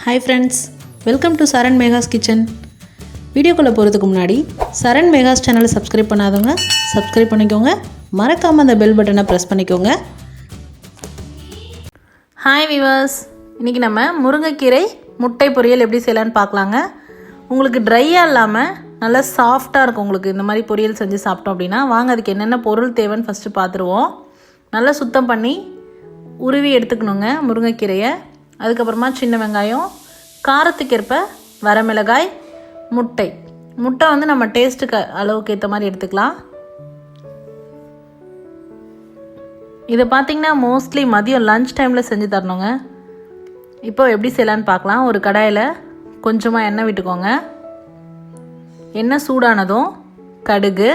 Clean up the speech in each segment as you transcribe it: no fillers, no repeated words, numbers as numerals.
Hi friends, welcome to Saran Mega's Kitchen. வீடியோக்குள்ள போறதுக்கு முன்னாடி Saran Mega's சேனலை சப்ஸ்கிரைப் பண்ணாதவங்க சப்ஸ்கிரைப் பண்ணிக்கோங்க. மறக்காம அந்த பெல் பட்டனை பிரஸ் பண்ணிக்கோங்க. ஹாய் வியூவர்ஸ், இன்னைக்கு நம்ம முருங்கைக்கீரை முட்டை பொரியல் எப்படி செய்யலாம்னு பார்க்கலாங்க. உங்களுக்கு ட்ரையா இல்லாம நல்லா சாஃப்ட்டா இருக்கும். உங்களுக்கு இந்த மாதிரி பொரியல் செஞ்சு சாப்பிட்டோம் அப்படினா வாங்க அதுக்கு என்னென்ன பொருள் தேவைன்னு ஃபர்ஸ்ட் பாத்துருவோம். நல்லா சுத்தம் பண்ணி உருவி எடுத்துக்கணுங்க முருங்கைக்கீரையை. அதுக்கப்புறமா சின்ன வெங்காயம், காரத்துக்கேற்ப வரமிளகாய், முட்டை வந்து நம்ம டேஸ்ட்டுக்கு அளவுக்கு ஏற்ற மாதிரி எடுத்துக்கலாம். இதை பார்த்தீங்கன்னா மோஸ்ட்லி மதியம் லஞ்ச் டைமில் செஞ்சு தரணுங்க. இப்போ எப்படி செய்யலான்னு பார்க்கலாம். ஒரு கடாயில் கொஞ்சமாக எண்ணெய் விட்டுக்கோங்க. எண்ணெய் சூடானதும் கடுகு,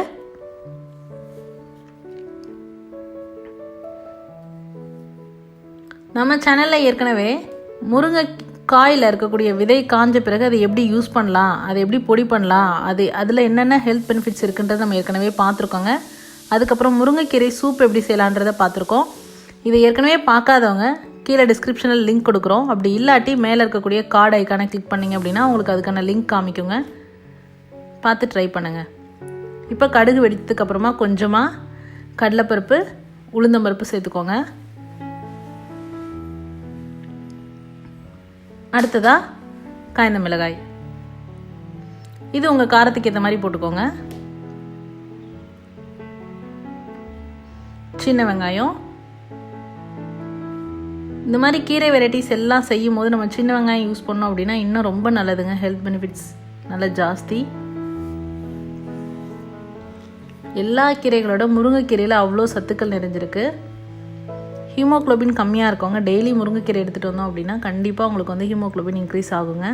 நம்ம சேனலில் ஏற்கனவே முருங்கைக்காயில் இருக்கக்கூடிய விதை காஞ்ச பிறகு அதை எப்படி யூஸ் பண்ணலாம், அதை எப்படி பொடி பண்ணலாம், அதில் என்னென்ன ஹெல்த் பெனிஃபிட்ஸ் இருக்குன்றதை நம்ம ஏற்கனவே பார்த்துருக்கோங்க. அதுக்கப்புறம் முருங்கைக்கீரை சூப் எப்படி செய்யலான்றதை பார்த்துருக்கோம். இதை ஏற்கனவே பார்க்காதவங்க கீழே டிஸ்கிரிப்ஷனில் லிங்க் கொடுக்குறோம். அப்படி இல்லாட்டி மேலே இருக்கக்கூடிய கார்டு ஐக்கானை கிளிக் பண்ணிங்க அப்படின்னா உங்களுக்கு அதுக்கான லிங்க் காமிக்குங்க. பார்த்து ட்ரை பண்ணுங்கள். இப்போ கடுகு வெடித்ததுக்கப்புறமா கொஞ்சமாக கடலைப்பருப்பு, உளுந்தம்பருப்பு சேர்த்துக்கோங்க. அடுத்ததாக காய்ந்த மிளகாய், இது உங்கள் காரத்துக்கு ஏற்ற மாதிரி போட்டுக்கோங்க. சின்ன வெங்காயம், இந்த மாதிரி கீரை வெரைட்டிஸ் எல்லாம் செய்யும் போது நம்ம சின்ன வெங்காயம் யூஸ் பண்ணோம் அப்படின்னா இன்னும் ரொம்ப நல்லதுங்க. ஹெல்த் பெனிஃபிட்ஸ் நல்லா ஜாஸ்தி. எல்லா கீரைகளோட முருங்கைக்கீரையில் அவ்வளோ சத்துக்கள் நிறைஞ்சிருக்கு. ஹீமோக்ளோபின் கம்மியாக இருக்கவங்க டெய்லி முருங்கைக்கீரை எடுத்துகிட்டு வந்தோம் அப்படின்னா கண்டிப்பாக உங்களுக்கு வந்து ஹீமோக்ளோபின் இன்க்ரீஸ் ஆகுங்க.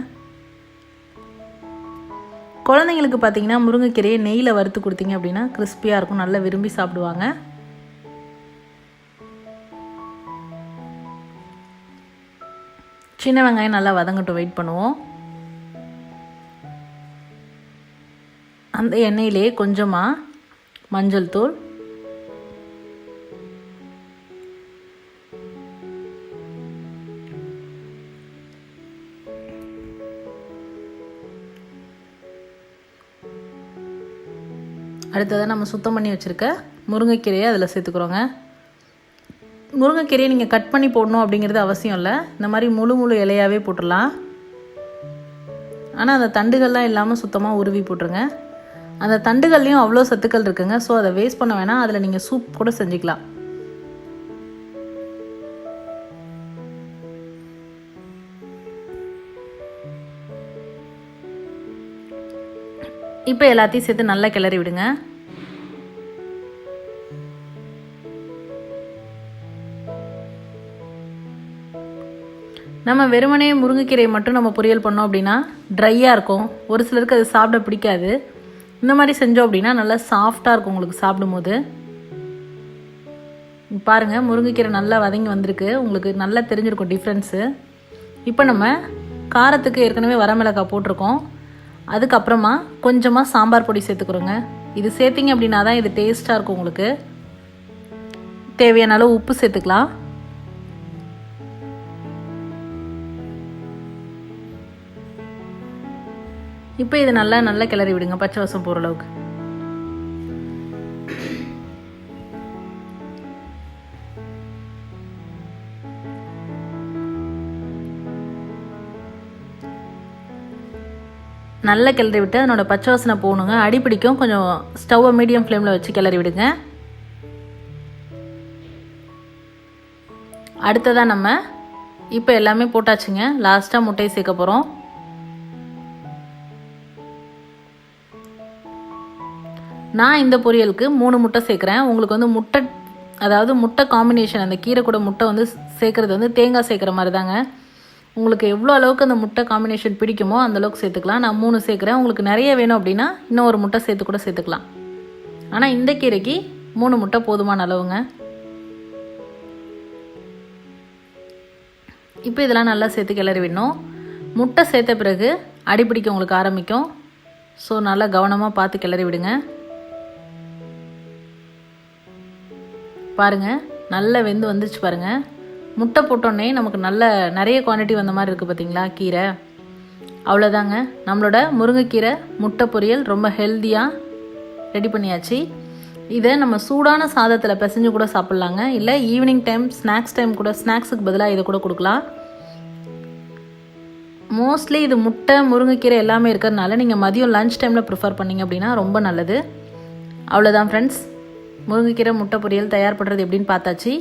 குழந்தைங்களுக்கு பார்த்தீங்கன்னா முருங்கைக்கீரையை நெய்யில் வறுத்து கொடுத்தீங்க அப்படின்னா கிறிஸ்பியாக இருக்கும், நல்லா விரும்பி சாப்பிடுவாங்க. சின்ன வெங்காயம் நல்லா வதங்கட்டும், வெயிட் பண்ணுவோம். அந்த எண்ணெயிலே கொஞ்சமாக மஞ்சள் தூள், அடுத்ததாக நம்ம சுத்தம் பண்ணி வச்சுருக்க முருங்கைக்கீரையை அதில் சேர்த்துக்கிறோங்க. முருங்கைக்கீரையை நீங்கள் கட் பண்ணி போடணும் அப்படிங்கிறது அவசியம் இல்லை. இந்த மாதிரி முழு இலையாகவே போட்டுடலாம். ஆனால் அந்த தண்டுகள்லாம் இல்லாமல் சுத்தமாக உருவி போட்டுருங்க. அந்த தண்டுகள்லையும் அவ்வளோ சத்துக்கள் இருக்குங்க. ஸோ அதை வேஸ்ட் பண்ண வேணாம். அதில் நீங்கள் சூப் கூட செஞ்சுக்கலாம். இப்போ எல்லாத்தையும் சேர்த்து நல்லா கிளறி விடுங்க. நம்ம வெறுமனே முருங்கைக்கீரையை மட்டும் நம்ம பொரியல் பண்ணோம் அப்படின்னா ட்ரையாக இருக்கும். ஒரு சிலருக்கு அது சாப்பிட பிடிக்காது. இந்த மாதிரி செஞ்சோம் அப்படின்னா நல்லா சாஃப்டாக இருக்கும் உங்களுக்கு சாப்பிடும்போது. பாருங்கள், முருங்கைக்கீரை நல்லா வதங்கி வந்திருக்கு. உங்களுக்கு நல்லா தெரிஞ்சிருக்கும் டிஃப்ரென்ஸு. இப்போ நம்ம காரத்துக்கு ஏற்கனவே வரமிளகாய் போட்டிருக்கோம். அதுக்கப்புறமா கொஞ்சமாக சாம்பார் பொடி சேர்த்துக்கிறோங்க. இது சேர்த்திங்க அப்படின்னா தான் இது டேஸ்ட்டாக இருக்கும். உங்களுக்கு தேவையான அளவு உப்பு சேர்த்துக்கலாம். இப்போ இது நல்லா கிளறி விடுங்க, பச்சை வாசம் போகிற அளவுக்கு. நல்லா கிளறி விட்டு அதனோட பச்சை வாசனை போகணுங்க. அடி பிடிக்கும். கொஞ்சம் ஸ்டவ்வை மீடியம் ஃப்ளேமில் வச்சு கிளறி விடுங்க. அடுத்ததாக நம்ம இப்போ எல்லாமே போட்டாச்சுங்க. லாஸ்ட்டாக முட்டையை சேர்க்க போகிறோம். நான் இந்த பொரியலுக்கு 3 முட்டை சேர்க்குறேன். உங்களுக்கு வந்து முட்டை காம்பினேஷன், அந்த கீரை கூட முட்டை வந்து சேர்க்குறது வந்து தேங்காய் சேர்க்குற மாதிரி தாங்க. உங்களுக்கு எவ்வளோ அளவுக்கு அந்த முட்டை காம்பினேஷன் பிடிக்குமோ அந்தளவுக்கு சேர்த்துக்கலாம். நான் 3 சேர்க்குறேன். உங்களுக்கு நிறைய வேணும் அப்படின்னா இன்னும் ஒரு முட்டை சேர்த்து கூட சேர்த்துக்கலாம். ஆனால் இந்த கீரைக்கு 3 முட்டை போதுமான அளவுங்க. இப்போ இதெல்லாம் நல்லா சேர்த்து கிளறி விடணும். முட்டை சேர்த்த பிறகு அடிப்பிடிக்க உங்களுக்கு ஆரம்பிக்கும். ஸோ நல்லா கவனமாக பார்த்து கிளறி விடுங்க. பாருங்கள், நல்லா வெந்து வந்துச்சு பாருங்கள். முட்டை போட்டோன்னே நமக்கு நிறைய குவான்டிட்டி வந்த மாதிரி இருக்குது பார்த்தீங்களா கீரை. அவ்வளோதாங்க, நம்மளோட முருங்கைக்கீரை முட்டை பொரியல் ரொம்ப ஹெல்த்தியாக ரெடி பண்ணியாச்சு. இதை நம்ம சூடான சாதத்தில் பிசைஞ்சு கூட சாப்பிட்லாங்க. இல்லை ஈவினிங் டைம் ஸ்நாக்ஸுக்கு பதிலாக இதை கூட கொடுக்கலாம். மோஸ்ட்லி இது முட்டை முருங்கைக்கீரை எல்லாமே இருக்கிறதுனால நீங்கள் மதியம் லஞ்ச் டைமில் ப்ரிஃபர் பண்ணிங்க அப்படின்னா ரொம்ப நல்லது. அவ்வளோதான் ஃப்ரெண்ட்ஸ், முருங்கைக்கீரை முட்டை பொரியல் தயார் பண்ணுறது எப்படின்னு பார்த்தாச்சு.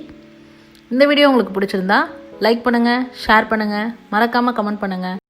இந்த வீடியோ உங்களுக்கு பிடிச்சிருந்தா லைக் பண்ணுங்கள், ஷேர் பண்ணுங்கள், மறக்காமல் கமெண்ட் பண்ணுங்கள்.